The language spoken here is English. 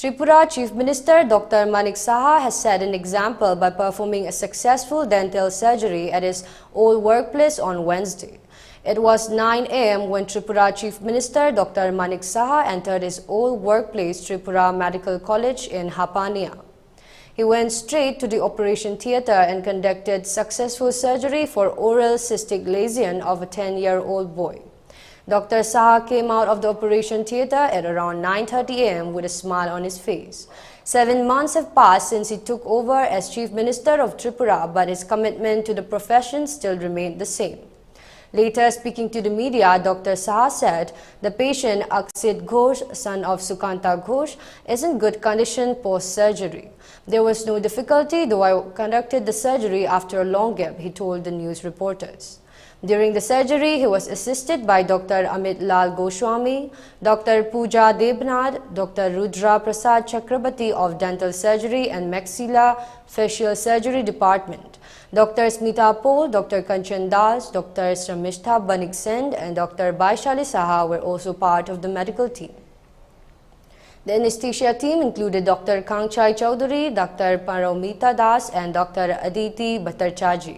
Tripura Chief Minister Dr.Manik Saha has set an example by performing a successful dental surgery at his old workplace on Wednesday. It was 9 a.m. when Tripura Chief Minister Dr.Manik Saha entered his old workplace, Tripura Medical College in Hapania. He went straight to the operation theatre and conducted successful surgery for oral cystic lesion of a 10-year-old boy. Dr. Saha came out of the operation theatre at around 9:30 a.m. with a smile on his face. 7 months have passed since he took over as Chief Minister of Tripura, but his commitment to the profession still remained the same. Later, speaking to the media, Dr. Saha said the patient Aksit Ghosh, son of Sukanta Ghosh, is in good condition post-surgery. There was no difficulty, though I conducted the surgery after a long gap, he told the news reporters. During the surgery, he was assisted by Dr. Amit Lal Goswami, Dr. Pooja Debnath, Dr. Rudra Prasad Chakrabarti of Dental Surgery and Maxillofacial Surgery Department. Dr. Smita Pol, Dr. Kanchan Das, Dr. Sramishta Banik Send and Dr. Baishali Saha were also part of the medical team. The anesthesia team included Dr. Kangchai Chaudhary, Dr. Paramita Das and Dr. Aditi Bhattarchaji.